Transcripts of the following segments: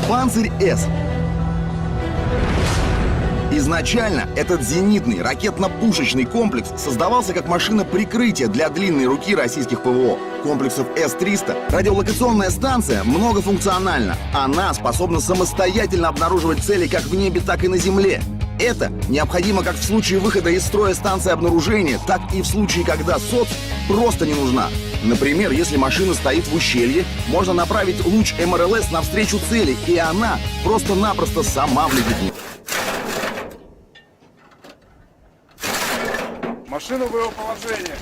«Панцирь-С». Изначально этот зенитный ракетно-пушечный комплекс создавался как машина прикрытия для длинной руки российских ПВО. Комплексов С-300 радиолокационная станция многофункциональна. Она способна самостоятельно обнаруживать цели как в небе, так и на земле. Это необходимо как в случае выхода из строя станции обнаружения, так и в случае, когда СОЦ просто не нужна. Например, если машина стоит в ущелье, можно направить луч МРЛС навстречу цели, и она просто-напросто сама влетит в него. Машину в его положение.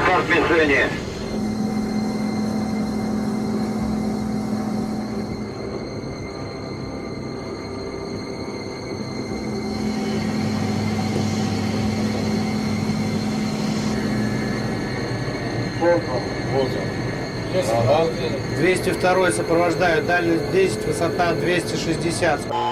Старт движения. Ага. 202 сопровождают, дальность 10, высота 260. Ага.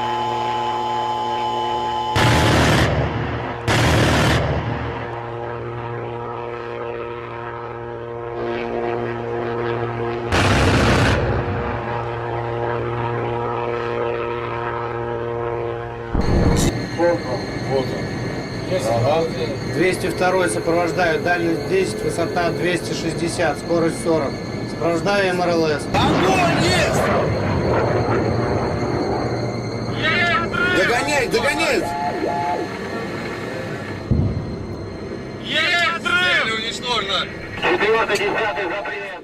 202 сопровождают, дальность 10, высота 260, скорость 40. Сопровождаю МРЛС. Огонь есть! Догоняй, догоняй! Есть взрыв! Уничтожено! 410 запрет.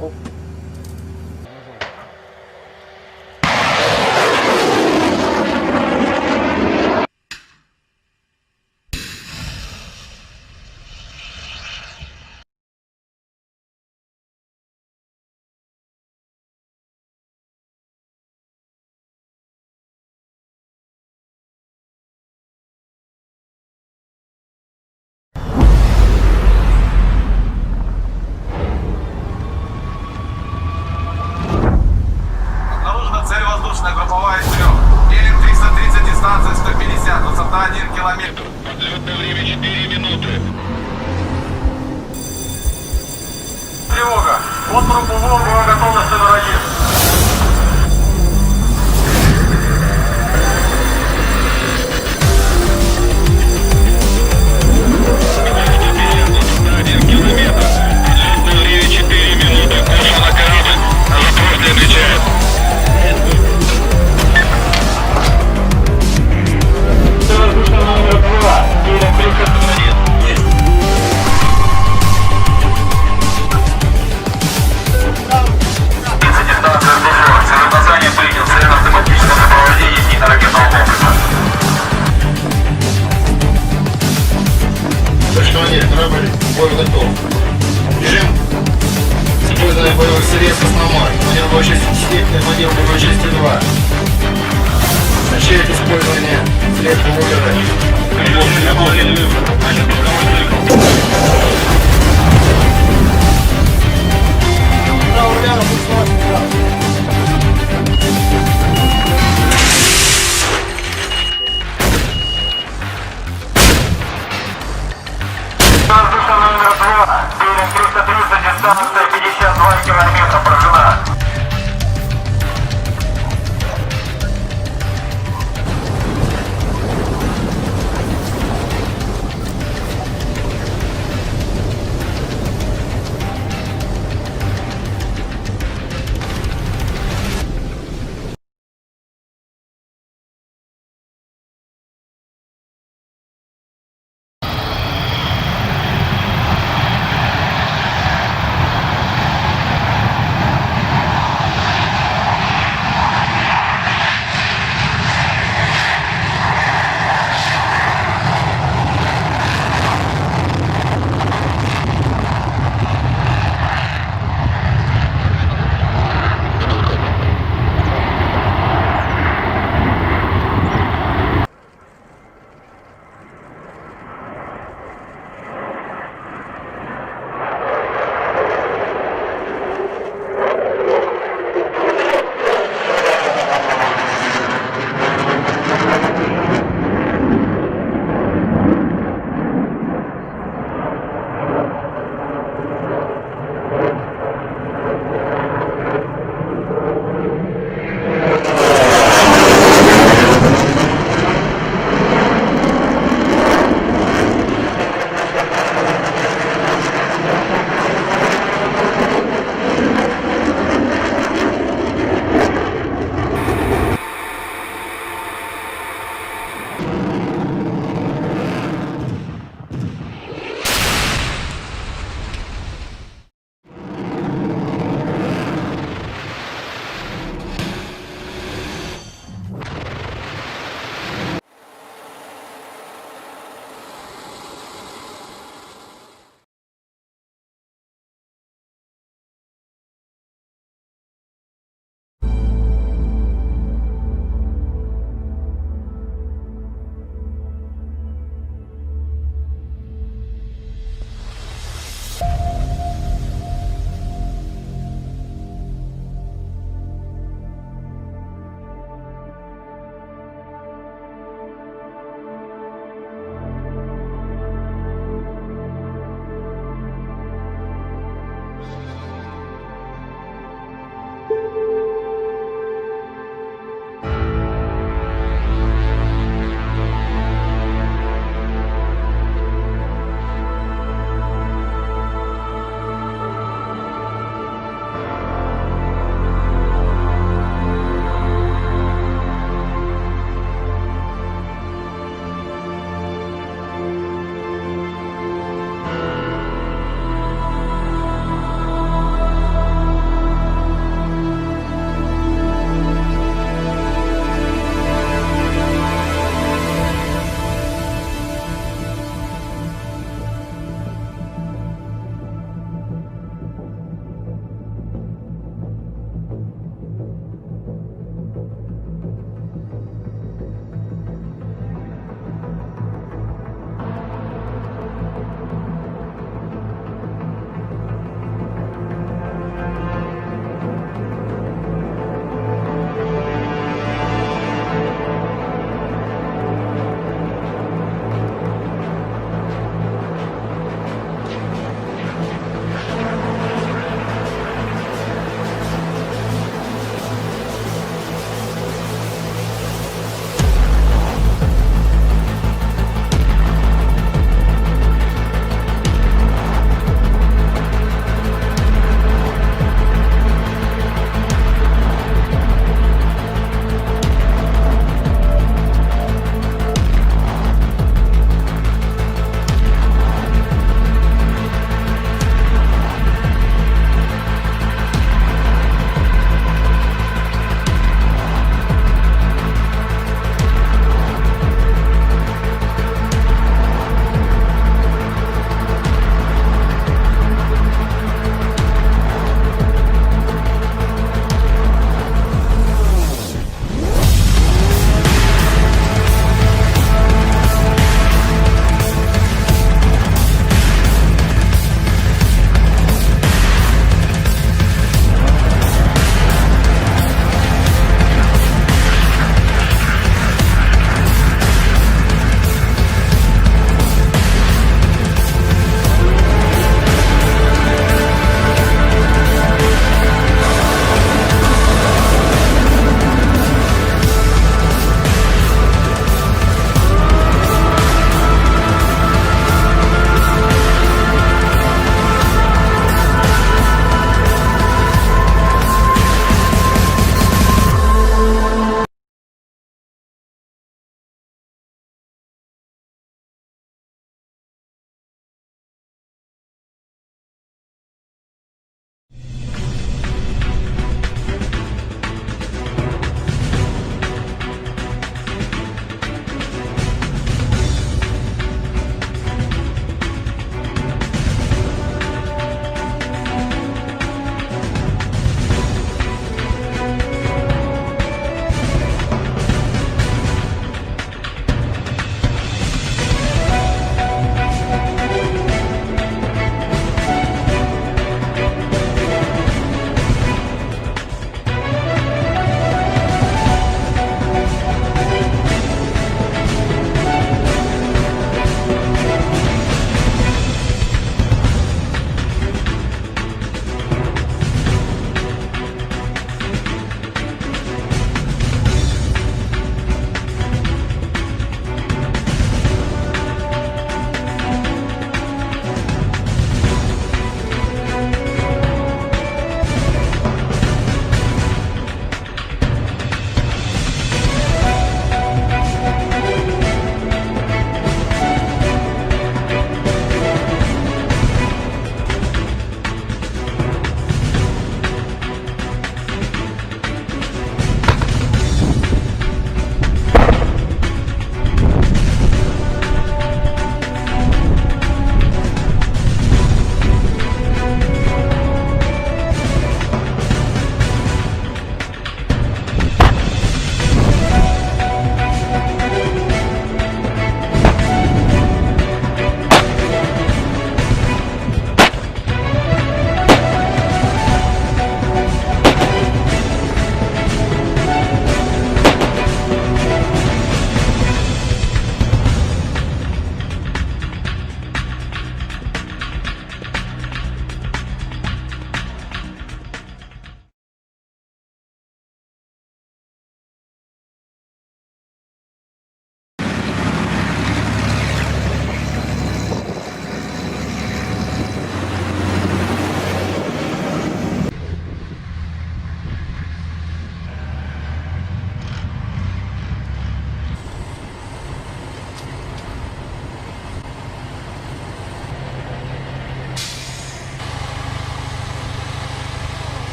Оп. Групповая стрём. Делим 330, дистанция 150, высота 1 километр. Подлетное время 4 минуты. Тревога. Контур ПВО, боевая готовность номер 1. 202. Начать использование след Боговой. Воздушно номер 2, берег 330, дистанция 52 километра прожила.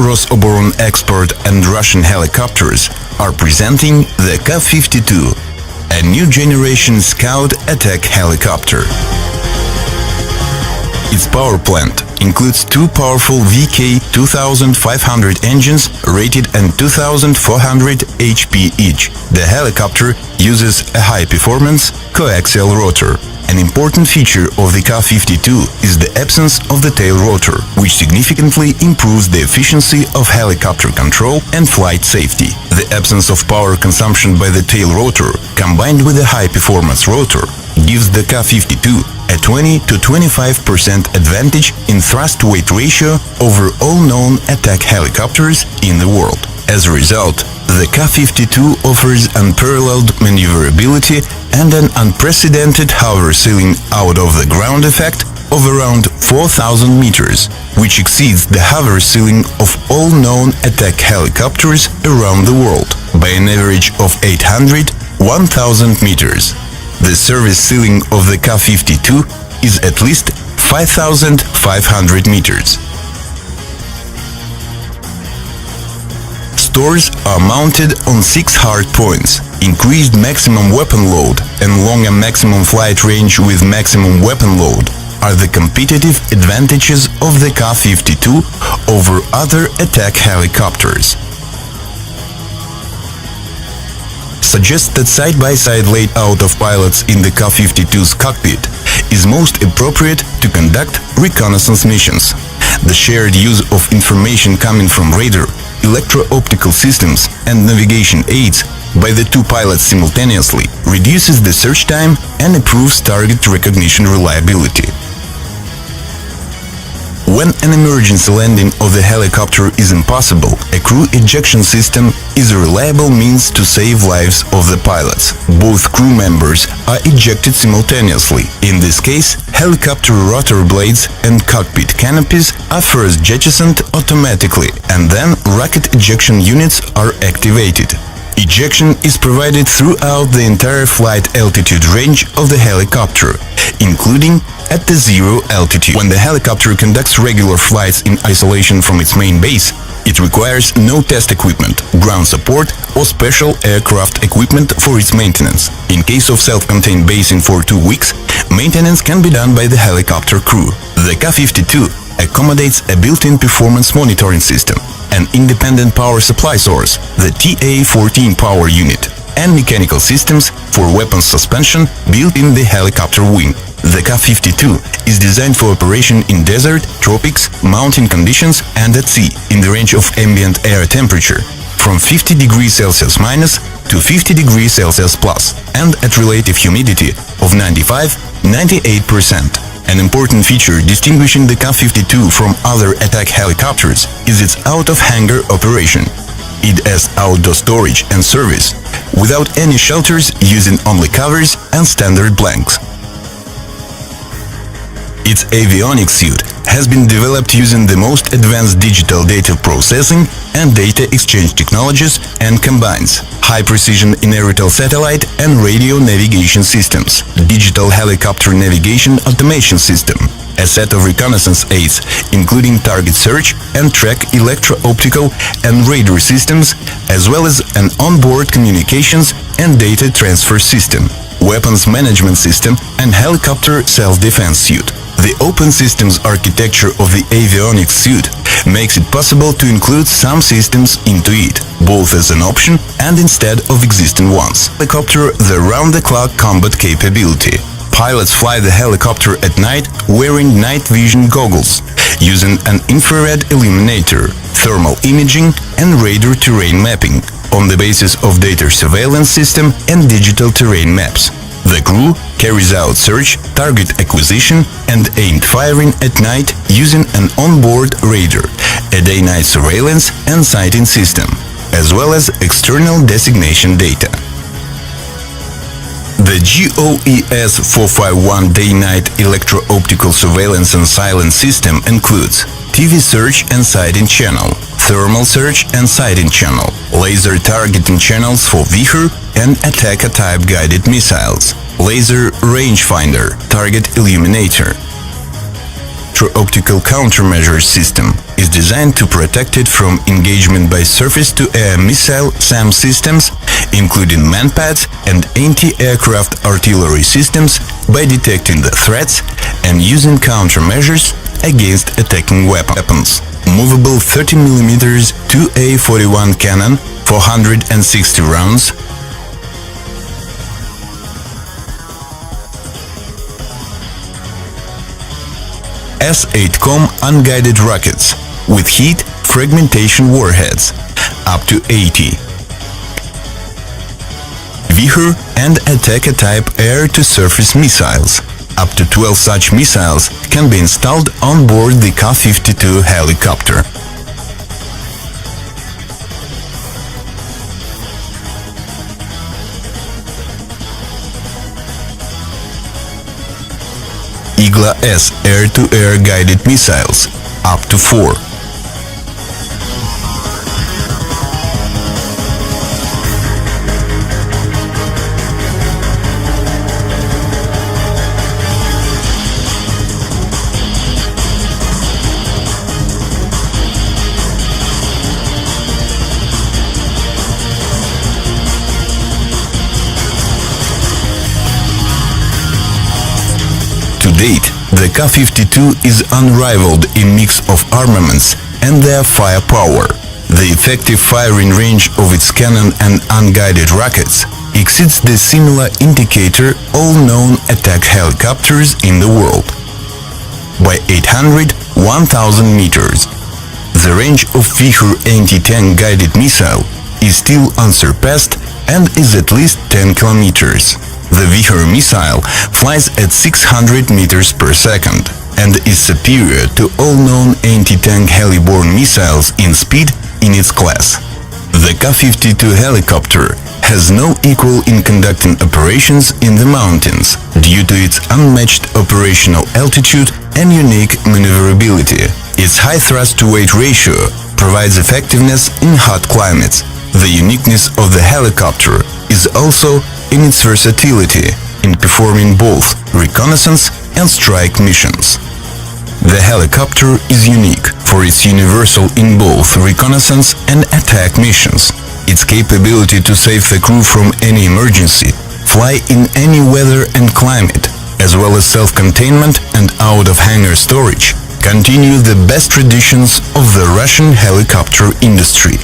Rosoboronexport and Russian helicopters are presenting the Ka-52, a new generation Scout attack helicopter. Its power plant includes two powerful VK-2500 engines rated at 2,400 HP each. The helicopter uses a high-performance coaxial rotor. An important feature of the Ka-52 is the absence of the tail rotor, which significantly improves the efficiency of helicopter control and flight safety. The absence of power consumption by the tail rotor, combined with a high-performance rotor, gives the Ka-52 a 20 to 25% advantage in thrust-weight ratio over all known attack helicopters in the world. As a result, the Ka-52 offers unparalleled maneuverability and an unprecedented hover ceiling out of the ground effect of around 4,000 meters, which exceeds the hover ceiling of all known attack helicopters around the world by an average of 800–1,000 meters. The service ceiling of the Ka-52 is at least 5,500 meters. Stores are mounted on 6 hard points. Increased maximum weapon load and longer maximum flight range with maximum weapon load are the competitive advantages of the Ka-52 over other attack helicopters. Suggests that side-by-side layout of pilots in the Ka-52's cockpit is most appropriate to conduct reconnaissance missions. The shared use of information coming from radar, electro-optical systems and navigation aids by the two pilots simultaneously reduces the search time and improves target recognition reliability. When an emergency landing of the helicopter is impossible, a crew ejection system is a reliable means to save lives of the pilots. Both crew members are ejected simultaneously. In this case, helicopter rotor blades and cockpit canopies are first jettisoned automatically, and then rocket ejection units are activated. Ejection is provided throughout the entire flight altitude range of the helicopter, including at the zero altitude. When the helicopter conducts regular flights in isolation from its main base, it requires no test equipment, ground support or special aircraft equipment for its maintenance. In case of self-contained basing for 2 weeks, maintenance can be done by the helicopter crew. The Ka-52 accommodates a built-in performance monitoring system, an independent power supply source, the TA-14 power unit, and mechanical systems for weapons suspension built in the helicopter wing. The Ka-52 is designed for operation in desert, tropics, mountain conditions and at sea in the range of ambient air temperature from 50 degrees Celsius minus to 50 degrees Celsius plus and at relative humidity of 95–98%. An important feature distinguishing the Ka-52 from other attack helicopters is its out-of-hangar operation. It has outdoor storage and service, without any shelters, using only covers and standard blanks. Its avionics suite has been developed using the most advanced digital data processing and data exchange technologies and combines high-precision inertial satellite and radio navigation systems, digital helicopter navigation automation system, a set of reconnaissance aids, including target search and track electro-optical and radar systems, as well as an onboard communications and data transfer system, weapons management system and helicopter self-defense suite. The open systems architecture of the avionics suite makes it possible to include some systems into it, both as an option and instead of existing ones. Helicopter the round-the-clock combat capability. Pilots fly the helicopter at night wearing night vision goggles, using an infrared illuminator, thermal imaging and radar terrain mapping on the basis of data surveillance system and digital terrain maps. The crew carries out search, target acquisition and aimed firing at night using an onboard radar, a day-night surveillance and sighting system, as well as external designation data. The GOES-451 day-night electro-optical surveillance and silence system includes TV search and sighting channel, thermal search and sighting channel, laser targeting channels for Viher and Attacker-type guided missiles, laser rangefinder, target illuminator. electro-optical countermeasure system is designed to protect it from engagement by surface-to-air missile SAM systems, including manpads and anti-aircraft artillery systems, by detecting the threats and using countermeasures against attacking weapons. Movable 30mm 2A41 cannon, 460 rounds, S-8Com unguided rockets with heat fragmentation warheads, up to 80. Vihor and Attacker-type air-to-surface missiles. Up to 12 such missiles can be installed on board the Ka-52 helicopter. Igla-S air-to-air guided missiles, up to 4. To date, the Ka-52 is unrivaled in mix of armaments and their firepower. The effective firing range of its cannon and unguided rockets exceeds the similar indicator all known attack helicopters in the world by 800-1000 meters. The range of Vihor anti-tank guided missile is still unsurpassed and is at least 10 kilometers. The Vihor missile flies at 600 meters per second and is superior to all known anti-tank heli-borne missiles in speed in its class. The Ka-52 helicopter has no equal in conducting operations in the mountains due to its unmatched operational altitude and unique maneuverability. Its high thrust-to-weight ratio provides effectiveness in hot climates. The uniqueness of the helicopter is also in its versatility in performing both reconnaissance and strike missions. The helicopter is unique for its universal in both reconnaissance and attack missions. Its capability to save the crew from any emergency, fly in any weather and climate, as well as self-containment and out-of-hangar storage, continue the best traditions of the Russian helicopter industry.